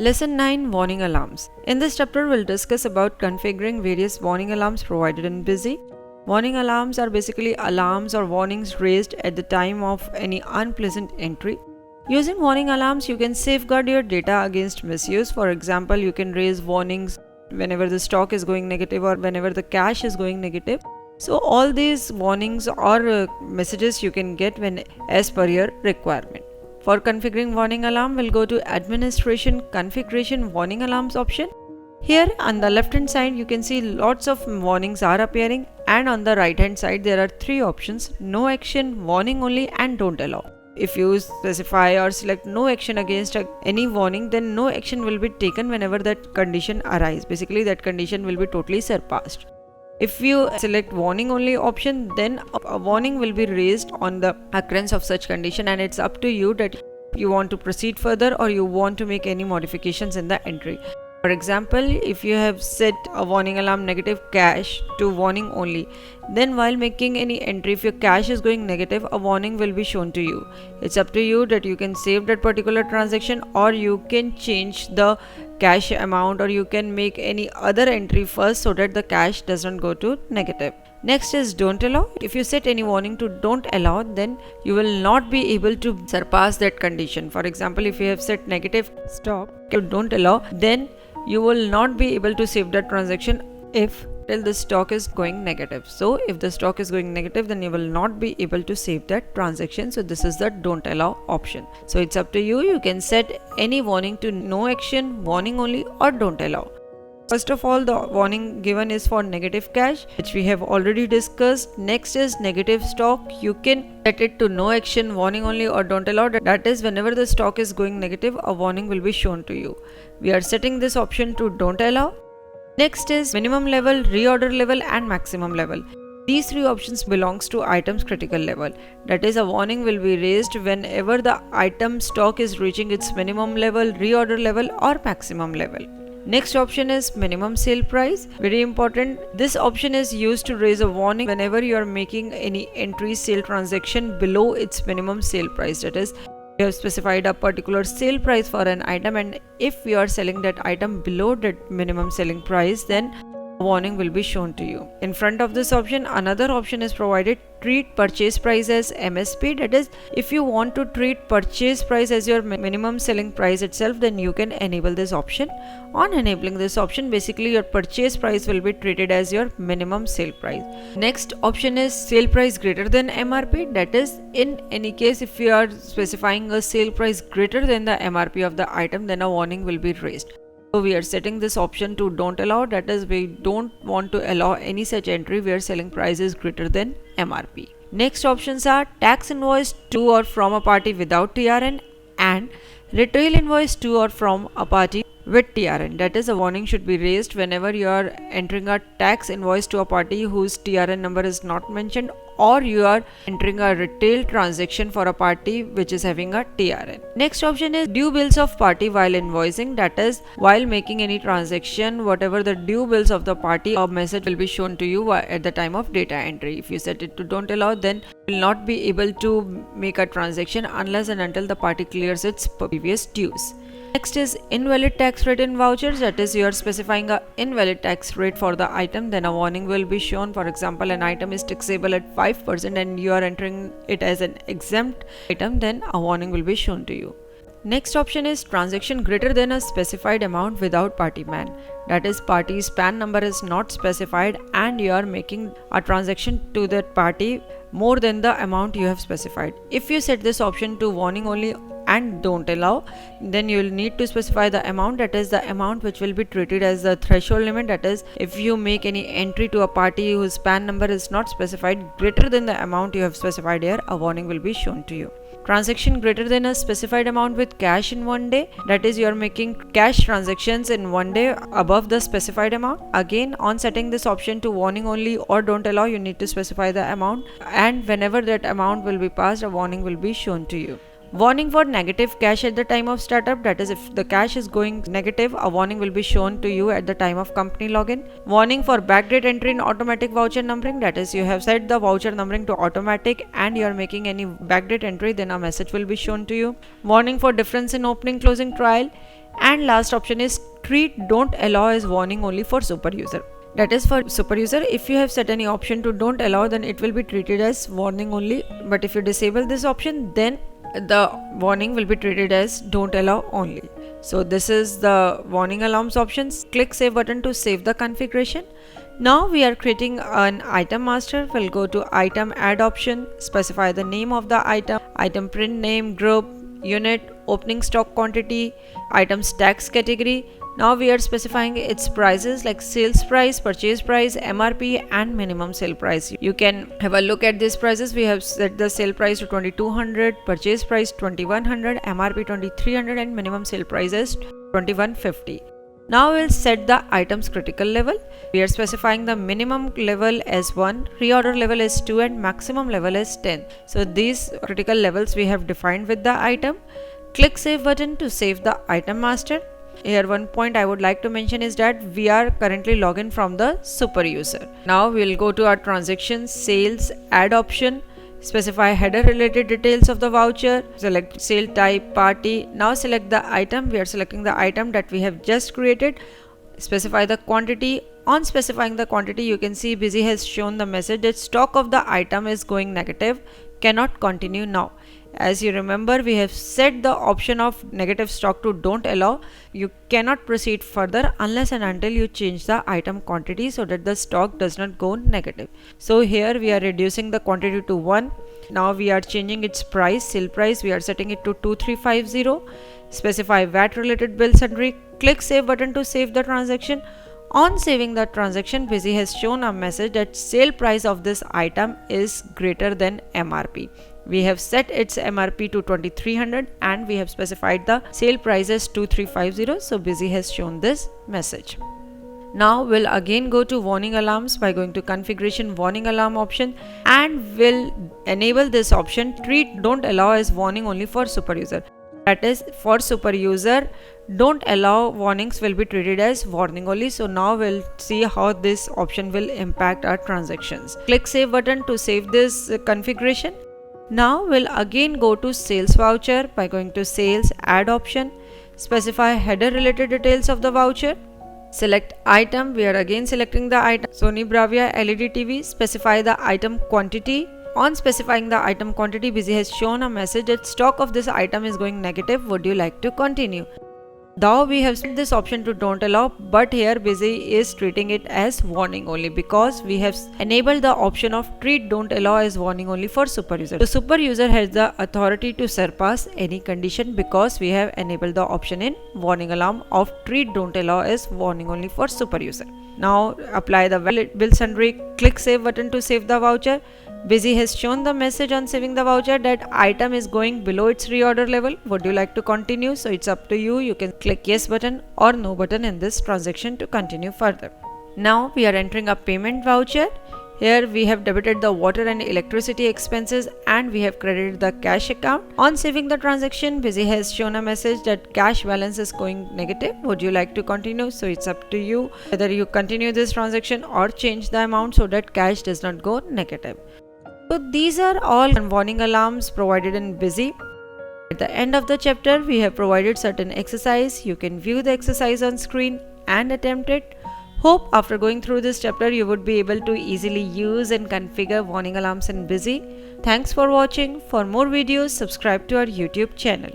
Lesson 9, Warning Alarms. In this chapter, we'll discuss about configuring various warning alarms provided in Busy. Warning alarms are basically alarms or warnings raised at the time of any unpleasant entry. Using warning alarms, you can safeguard your data against misuse. For example, you can raise warnings whenever the stock is going negative or whenever the cash is going negative. So all these warnings or messages you can get when as per your requirement. For configuring warning alarm, we'll go to Administration Configuration Warning Alarms option. Here on the left hand side, you can see lots of warnings are appearing, and on the right hand side there are three options: no action, warning only, and don't allow. If you specify or select no action against any warning, then no action will be taken whenever that condition arises. Basically that condition will be totally surpassed. If you select warning only option, then a warning will be raised on the occurrence of such condition, and it's up to you that you want to proceed further or you want to make any modifications in the entry. For example, if you have set a warning alarm negative cash to warning only, then while making any entry, if your cash is going negative, a warning will be shown to you. It's up to you that you can save that particular transaction or you can change the cash amount or you can make any other entry first so that the cash doesn't go to negative. Next is don't allow. If you set any warning to don't allow, then you will not be able to surpass that condition. For example, if you have set negative stock to don't allow, then you will not be able to save that transaction if till the stock is going negative. So if the stock is going negative, then you will not be able to save that transaction. So this is the don't allow option. So it's up to you. You can set any warning to no action, warning only, or don't allow. First of all, the warning given is for negative cash, which we have already discussed. Next is negative stock. You can set it to no action, warning only, or don't allow. That is, whenever the stock is going negative, a warning will be shown to you. We are setting this option to don't allow. Next is minimum level, reorder level, and maximum level. These three options belongs to item's critical level. That is, a warning will be raised whenever the item stock is reaching its minimum level, reorder level, or maximum level. Next option is minimum sale price. Very important. This option is used to raise a warning whenever you are making any entry sale transaction below its minimum sale price. That is, you have specified a particular sale price for an item, and if you are selling that item below that minimum selling price, then a warning will be shown to you. In front of this option, another option is provided: treat purchase price as MSP. That is, if you want to treat purchase price as your minimum selling price itself, then you can enable this option. On enabling this option, basically your purchase price will be treated as your minimum sale price. Next option is sale price greater than MRP. That is, in any case, if you are specifying a sale price greater than the MRP of the item, then a warning will be raised. So we are setting this option to don't allow. That is, we don't want to allow any such entry where selling price is greater than MRP. Next options are tax invoice to or from a party without TRN and retail invoice to or from a party with TRN. That is, a warning should be raised whenever you are entering a tax invoice to a party whose TRN number is not mentioned, or you are entering a retail transaction for a party which is having a TRN. Next option is due bills of party while invoicing. That is, while making any transaction, whatever the due bills of the party, a message will be shown to you at the time of data entry. If you set it to don't allow, then you will not be able to make a transaction unless and until the party clears its previous dues. Next is invalid tax rate in vouchers. That is, you are specifying a invalid tax rate for the item, then a warning will be shown. For example, an item is taxable at 5% and you are entering it as an exempt item, then a warning will be shown to you. Next option is transaction greater than a specified amount without party PAN. That is, party's PAN number is not specified and you are making a transaction to that party more than the amount you have specified. If you set this option to warning only and don't allow, then you will need to specify the amount. That is, the amount which will be treated as the threshold limit. That is, if you make any entry to a party whose PAN number is not specified greater than the amount you have specified here, a warning will be shown to you. Transaction greater than a specified amount with cash in one day. That is, you are making cash transactions in one day above the specified amount. Again, on setting this option to warning only or don't allow, you need to specify the amount, and whenever that amount will be passed, a warning will be shown to you. Warning for negative cash at the time of startup. That is, if the cash is going negative, a warning will be shown to you at the time of company login. Warning for backdate entry in automatic voucher numbering. That is, you have set the voucher numbering to automatic and you are making any backdate entry, then a message will be shown to you. Warning for difference in opening closing trial. And last option is treat don't allow as warning only for super user. That is for super user, if you have set any option to don't allow, then it will be treated as warning only. But if you disable this option, then the warning will be treated as don't allow only. So this is the warning alarms options. Click save button to save the configuration. Now we are creating an item master. We'll go to item add option, specify the name of the item print name, group, unit, opening stock quantity, items tax category. Now we are specifying its prices like sales price, purchase price, MRP and minimum sale price. You can have a look at these prices. We have set the sale price to 2200, purchase price 2100, MRP 2300 and minimum sale price is 2150. Now we'll set the item's critical level. We are specifying the minimum level as 1, reorder level is 2 and maximum level is 10. So these critical levels we have defined with the item. Click save button to save the item master. Here one point I would like to mention is that we are currently logged in from the super user. Now we will go to our transactions, sales, add option, specify header related details of the voucher, select sale type, party. Now select the item. We are selecting the item that we have just created. Specify the quantity. On specifying the quantity, you can see Busy has shown the message that stock of the item is going negative, cannot continue now. As you remember, we have set the option of negative stock to don't allow. You cannot proceed further unless and until you change the item quantity so that the stock does not go negative. So here we are reducing the quantity to 1. Now we are changing its price, sale price. We are setting it to 2350. Specify VAT related bill sundry. Click save button to save the transaction. On saving the transaction, Busy has shown a message that sale price of this item is greater than MRP. We have set its MRP to 2300 and we have specified the sale price as 2350. So Busy has shown this message. Now we'll again go to warning alarms by going to configuration warning alarm option and will enable this option treat don't allow as warning only for super user. That is, for super user, don't allow warnings will be treated as warning only. So now we'll see how this option will impact our transactions. Click save button to save this configuration. Now we'll again go to sales voucher by going to sales add option, specify header related details of the voucher, select item. We are again selecting the item Sony Bravia LED TV, specify the item quantity. On specifying the item quantity, Busy has shown a message that stock of this item is going negative. Would you like to continue? Though we have set this option to don't allow, but here Busy is treating it as warning only because we have enabled the option of treat don't allow as warning only for super user. The super user has the authority to surpass any condition because we have enabled the option in warning alarm of treat don't allow as warning only for super user. Now apply the bill sundry. Click save button to save the voucher. Busy has shown the message on saving the voucher that item is going below its reorder level. Would you like to continue? So it's up to you. You can click yes button or no button in this transaction to continue further. Now we are entering a payment voucher. Here we have debited the water and electricity expenses and we have credited the cash account. On saving the transaction, Busy has shown a message that cash balance is going negative. Would you like to continue? So it's up to you whether you continue this transaction or change the amount so that cash does not go negative. So these are all warning alarms provided in Busy. At the end of the chapter, we have provided certain exercise. You can view the exercise on screen and attempt it. Hope after going through this chapter, you would be able to easily use and configure warning alarms in Busy. Thanks for watching. For more videos, subscribe to our YouTube channel.